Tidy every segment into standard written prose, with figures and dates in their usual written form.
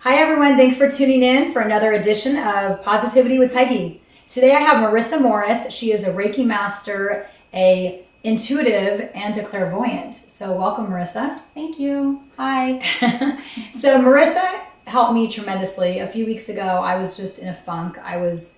Hi everyone, thanks for tuning in for another edition of Positivity with Peggy. Today I have Marissa Morris. She is a Reiki master, a intuitive, and a clairvoyant. So welcome, Marissa. Thank you. Hi. So Marissa helped me tremendously. A few weeks ago, I was just in a funk. I was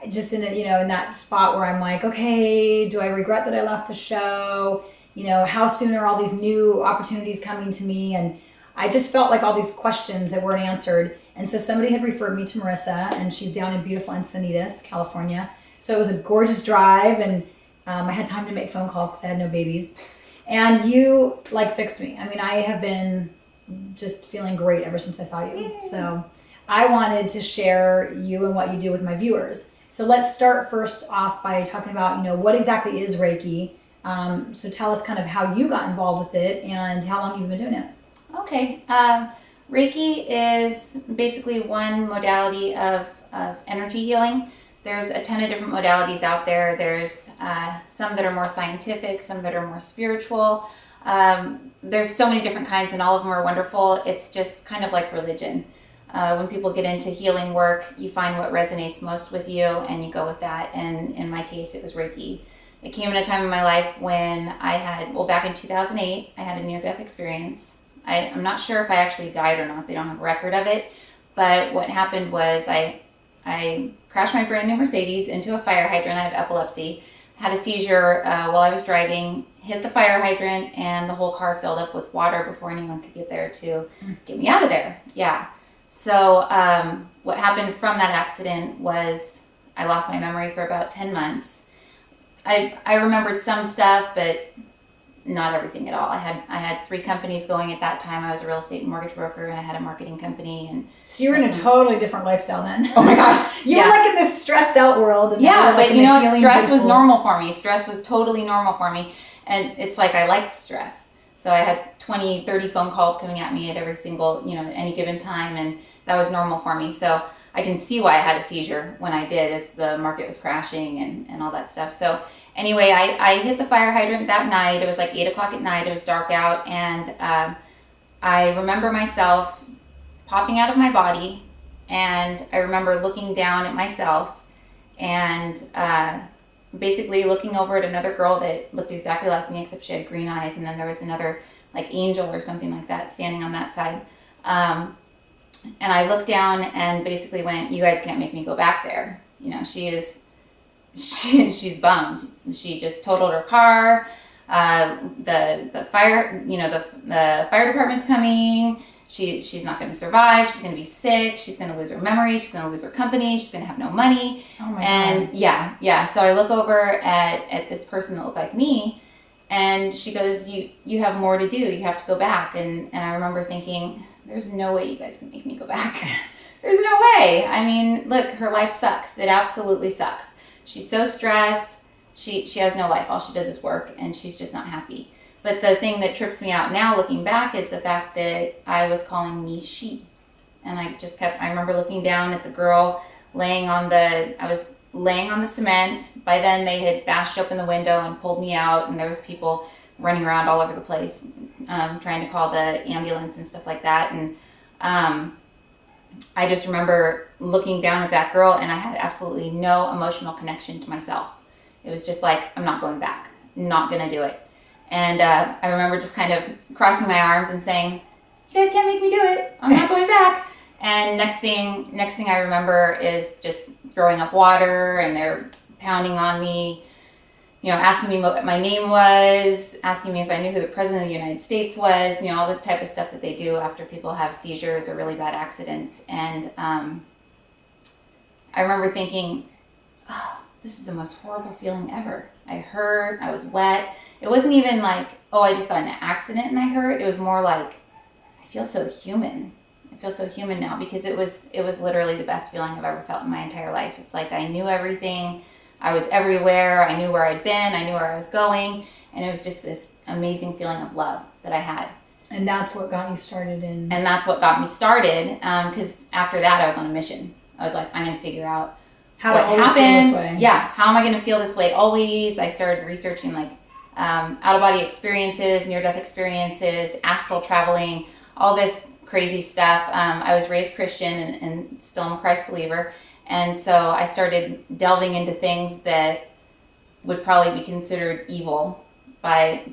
just in in that spot where I'm like, okay, do I regret that I left the show? How soon are all these new opportunities coming to me? And I just felt like all these questions that weren't answered. And so somebody had referred me to Marissa, and she's down in beautiful Encinitas, California. So it was a gorgeous drive, and I had time to make phone calls because I had no babies. And you fixed me. I mean, I have been just feeling great ever since I saw you. Yay. So I wanted to share you and what you do with my viewers. So let's start first off by talking about, what exactly is Reiki. So tell us kind of how you got involved with it and how long you've been doing it. Okay. Reiki is basically one modality of energy healing. There's a ton of different modalities out there. There's some that are more scientific, some that are more spiritual. There's so many different kinds, and all of them are wonderful. It's just kind of like religion. When people get into healing work, you find what resonates most with you, and you go with that. And in my case, it was Reiki. It came in a time in my life when back in 2008, I had a near-death experience. I'm not sure if I actually died or not. They don't have a record of it. But what happened was I crashed my brand new Mercedes into a fire hydrant. I have epilepsy. Had a seizure while I was driving, hit the fire hydrant, and the whole car filled up with water before anyone could get there to get me out of there. Yeah. So what happened from that accident was I lost my memory for about 10 months. I remembered some stuff, but not everything at all. I had 3 companies going at that time. I was a real estate and mortgage broker, and I had a marketing company. And so you were in a totally different lifestyle then. Oh my gosh. You were in this stressed out world. And but stress was normal for me. Stress was totally normal for me. And it's like I liked stress. So I had 20, 30 phone calls coming at me at every single, at any given time. And that was normal for me. So I can see why I had a seizure when I did, as the market was crashing and all that stuff. So anyway, I hit the fire hydrant that night. It was like 8 o'clock at night. It was dark out. And I remember myself popping out of my body. And I remember looking down at myself and basically looking over at another girl that looked exactly like me, except she had green eyes. And then there was another angel or something like that standing on that side. And I looked down and basically went, "You guys can't make me go back there." She's bummed. She just totaled her car. The fire, the fire department's coming. She's not going to survive. She's going to be sick. She's going to lose her memory. She's going to lose her company. She's going to have no money. Oh my God. Yeah. So I look over at this person that looked like me, and she goes, "You have more to do. You have to go back." And I remember thinking, there's no way you guys can make me go back. There's no way. I mean, look, her life sucks. It absolutely sucks. She's so stressed. She has no life. All she does is work, and she's just not happy. But the thing that trips me out now looking back is the fact that I was calling me she. And I remember looking down at the girl I was laying on the cement. By then they had bashed open the window and pulled me out, and there was people running around all over the place, trying to call the ambulance and stuff like that. And I just remember looking down at that girl, and I had absolutely no emotional connection to myself. It was just like, I'm not going back. I'm not going to do it. And I remember just kind of crossing my arms and saying, "You guys can't make me do it. I'm not going back." And next thing I remember is just throwing up water, and they're pounding on me, asking me what my name was, asking me if I knew who the president of the United States was, all the type of stuff that they do after people have seizures or really bad accidents. And I remember thinking, oh, this is the most horrible feeling ever. I hurt, I was wet. It wasn't even like, oh, I just got in an accident and I hurt. It was more like, I feel so human. I feel so human now, because it was literally the best feeling I've ever felt in my entire life. It's like I knew everything. I was everywhere. I knew where I'd been. I knew where I was going. And it was just this amazing feeling of love that I had. And that's what got you started in... And that's what got me started, because after that I was on a mission. I was like, I'm going to figure out how to always feel this way. Yeah, how am I going to feel this way always? I started researching out-of-body experiences, near-death experiences, astral traveling, all this crazy stuff. I was raised Christian and still am a Christ believer. And so I started delving into things that would probably be considered evil by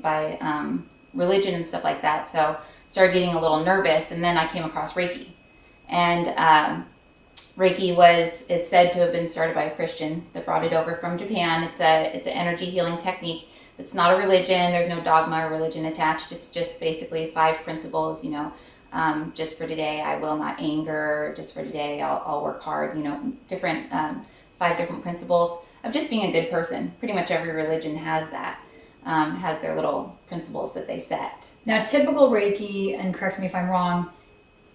religion and stuff like that. So started getting a little nervous, and then I came across Reiki. And Reiki is said to have been started by a Christian that brought it over from Japan. It's an energy healing technique. It's not a religion. There's no dogma or religion attached. It's just basically 5 principles, just for today, I will not anger. Just for today, I'll work hard. Different 5 different principles of just being a good person. Pretty much every religion has that, has their little principles that they set. Now, typical Reiki, and correct me if I'm wrong,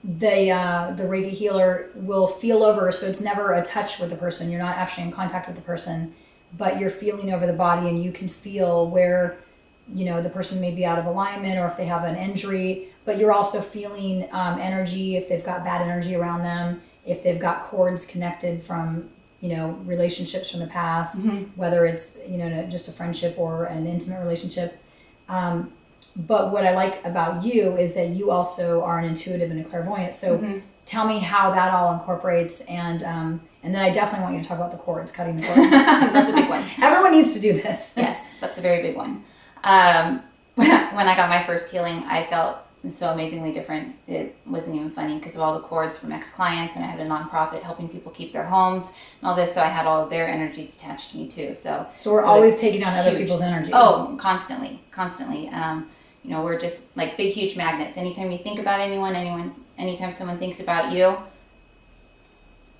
the Reiki healer will feel over, so it's never a touch with the person. You're not actually in contact with the person, but you're feeling over the body, and you can feel where the person may be out of alignment or if they have an injury, but you're also feeling energy, if they've got bad energy around them, if they've got cords connected from relationships from the past, whether it's just a friendship or an intimate relationship. But what I like about you is that you also are an intuitive and a clairvoyant. So tell me how that all incorporates, and then I definitely want you to talk about the cords, cutting the cords. That's a big one. Everyone needs to do this. Yes, that's a very big one. When I got my first healing, I felt so amazingly different. It wasn't even funny because of all the cords from ex-clients, and I had a nonprofit helping people keep their homes and all this, so I had all of their energies attached to me too. So we're always taking on other people's energies. Oh, constantly. We're just like big, huge magnets. Anytime you think about anytime someone thinks about you,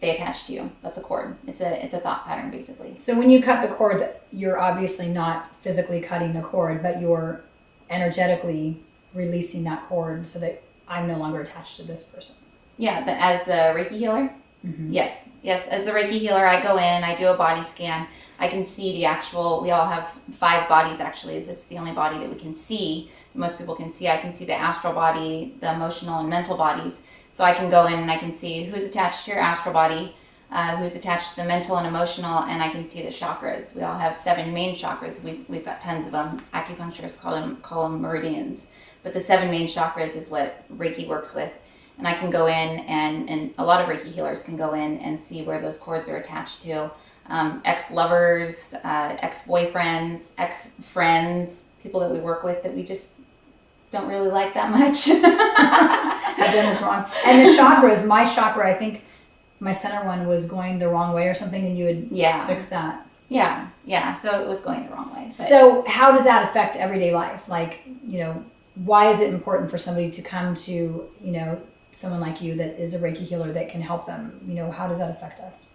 they attach to you. That's a cord. It's a thought pattern, basically. So when you cut the cords, you're obviously not physically cutting the cord, but you're energetically releasing that cord so that I'm no longer attached to this person. Yeah, as the Reiki healer? Mm-hmm. Yes. As the Reiki healer, I go in, I do a body scan. I can see we all have 5 bodies actually. This is the only body that we can see. Most people can see. I can see the astral body, the emotional and mental bodies. So I can go in and I can see who's attached to your astral body, who's attached to the mental and emotional, and I can see the chakras. We all have 7 main chakras. We've got tons of them. Acupuncturists call them meridians. But the 7 main chakras is what Reiki works with. And I can go in, and a lot of Reiki healers can go in and see where those cords are attached to. Ex-lovers, ex-boyfriends, ex-friends, people that we work with that we just don't really like that much. Have done this wrong. And the chakras, my chakra, I think my center one was going the wrong way or something, and you would fix that. Yeah. So it was going the wrong way. But. So how does that affect everyday life? Like, why is it important for somebody to come to, someone like you that is a Reiki healer that can help them? How does that affect us?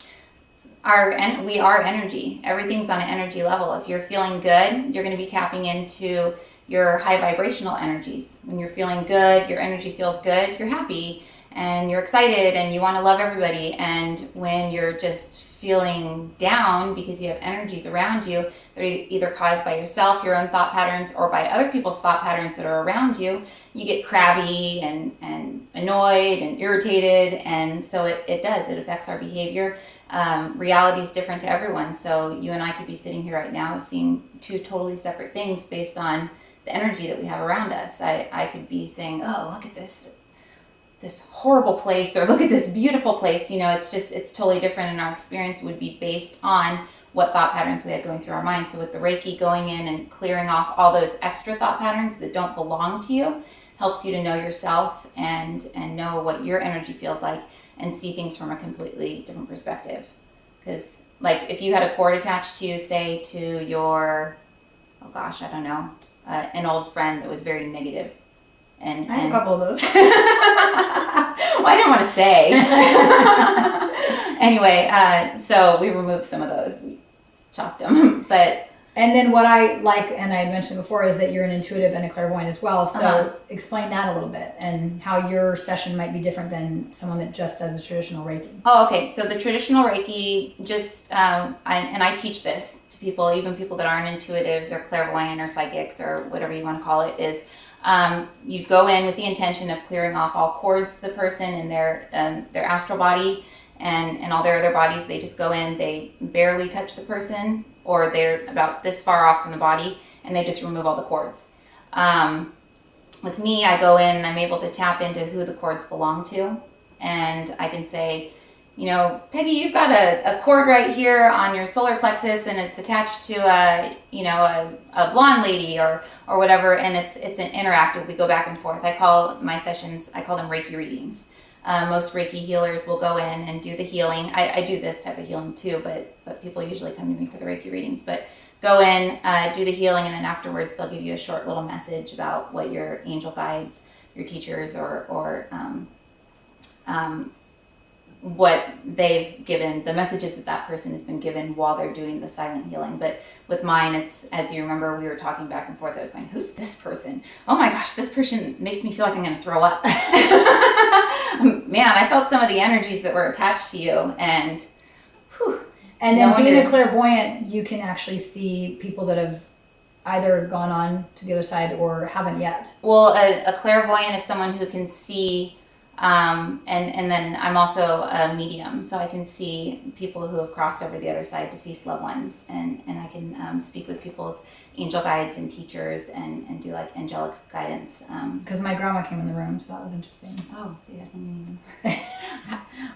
We are energy. Everything's on an energy level. If you're feeling good, you're going to be tapping into your high vibrational energies. When you're feeling good, your energy feels good, you're happy and you're excited and you want to love everybody. And when you're just feeling down because you have energies around you that are either caused by yourself, your own thought patterns, or by other people's thought patterns that are around you, you get crabby and annoyed and irritated. And so it affects our behavior. Reality is different to everyone. So you and I could be sitting here right now seeing 2 totally separate things based on the energy that we have around us. I could be saying, oh, look at this horrible place, or look at this beautiful place. It's totally different, and our experience would be based on what thought patterns we had going through our minds. So with the Reiki, going in and clearing off all those extra thought patterns that don't belong to you helps you to know yourself and know what your energy feels like and see things from a completely different perspective. Because like if you had a cord attached to you, say to your, I don't know, an old friend that was very negative. And I have a couple of those. Well, I didn't want to say. Anyway, so we removed some of those. We chopped them. And then what I like, and I had mentioned before, is that you're an intuitive and a clairvoyant as well. So explain that a little bit and how your session might be different than someone that just does a traditional Reiki. Oh, okay. So the traditional Reiki, I teach this to people, even people that aren't intuitives or clairvoyant or psychics or whatever you want to call it, is you go in with the intention of clearing off all cords to the person in their astral body and all their other bodies. They just go in, they barely touch the person, or they're about this far off from the body, and they just remove all the cords. with me, I go in and I'm able to tap into who the cords belong to. And I can say, you know, Peggy, you've got a cord right here on your solar plexus, and it's attached to a blonde lady or whatever, and it's an interactive. We go back and forth. I call my sessions, I call them Reiki readings. Most Reiki healers will go in and do the healing. I do this type of healing too, but people usually come to me for the Reiki readings. But go in, do the healing, and then afterwards they'll give you a short little message about what your angel guides, your teachers, or what they've given, the messages that person has been given while they're doing the silent healing. But with mine, it's, as you remember, we were talking back and forth. I was going, who's this person? Oh my gosh, this person makes me feel like I'm going to throw up. Man, I felt some of the energies that were attached to you, and whew. And then being a clairvoyant, you can actually see people that have either gone on to the other side or haven't yet. Well, a clairvoyant is someone who can see, and then I'm also a medium, so I can see people who have crossed over the other side, deceased loved ones, and I can speak with people's angel guides and teachers and do like angelic guidance. Because my grandma came in the room, so that was interesting. Oh, see,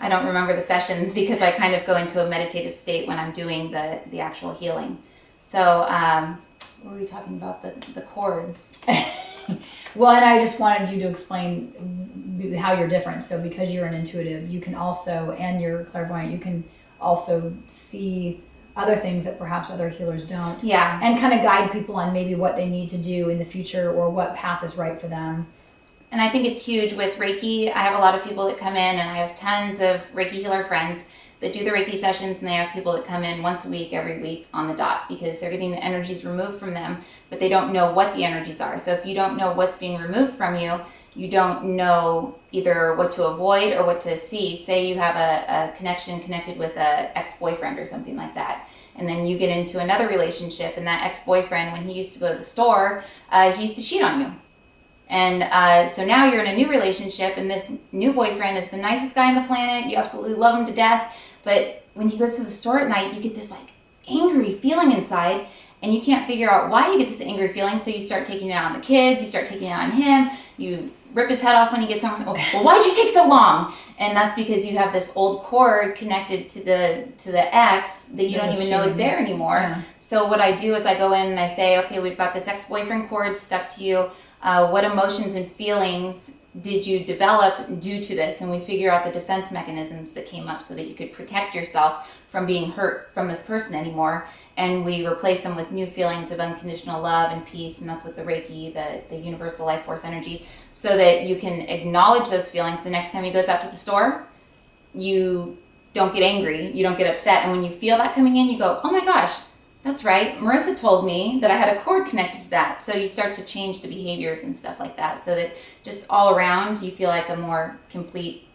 I don't remember the sessions because I kind of go into a meditative state when I'm doing the actual healing. So, what were we talking about? The cords. Well, and I just wanted you to explain how you're different. So because you're an intuitive, you can also, and you're clairvoyant, you can also see other things that perhaps other healers don't. Yeah. And kind of guide people on maybe what they need to do in the future or what path is right for them. And I think it's huge with Reiki. I have a lot of people that come in, and I have tons of Reiki healer friends that do the Reiki sessions, and they have people that come in once a week, every week on the dot, because they're getting the energies removed from them, but they don't know what the energies are. So if you don't know what's being removed from you, you don't know either what to avoid or what to see. Say you have a connection connected with an ex-boyfriend or something like that, and then you get into another relationship, and that ex-boyfriend, when he used to go to the store, he used to cheat on you. And so now you're in a new relationship, and this new boyfriend is the nicest guy on the planet. You absolutely love him to death. But when he goes to the store at night, you get this like angry feeling inside, and you can't figure out why you get this angry feeling. So you start taking it out on the kids, you start taking it out on him, you rip his head off when he gets home. Oh, well, why'd you take so long? And that's because you have this old cord connected to the ex that you don't even know is there anymore. Yeah. So what I do is I go in and I say, okay, we've got this ex-boyfriend cord stuck to you. What emotions and feelings did you develop due to this? And we figure out the defense mechanisms that came up so that you could protect yourself from being hurt from this person anymore. And we replace them with new feelings of unconditional love and peace. And that's with the Reiki, the universal life force energy, so that you can acknowledge those feelings. The next time he goes out to the store, you don't get angry, you don't get upset. And when you feel that coming in, you go, oh my gosh, that's right, Marissa told me that I had a cord connected to that. So you start to change the behaviors and stuff like that, so that just all around you feel like a more complete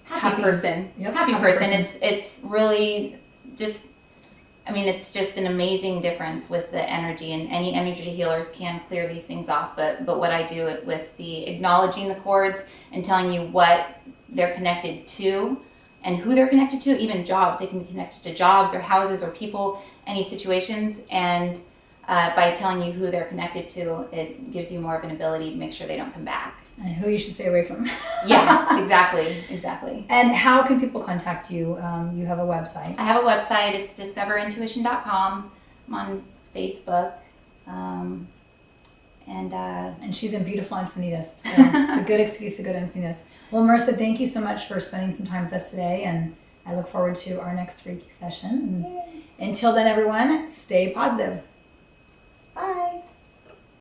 happy person. Yep, happy person. It's really just, I mean, it's just an amazing difference with the energy, and any energy healers can clear these things off. But what I do with the acknowledging the cords and telling you what they're connected to and who they're connected to, even jobs, they can be connected to jobs or houses or people, any situations, and by telling you who they're connected to, it gives you more of an ability to make sure they don't come back. And who you should stay away from. Yeah, exactly. And how can people contact you? You have a website. I have a website. It's discoverintuition.com. I'm on Facebook. And she's in beautiful Encinitas, so it's a good excuse to go to Encinitas. Well, Marissa, thank you so much for spending some time with us today, and I look forward to our next Reiki session. And until then, everyone, stay positive. Bye.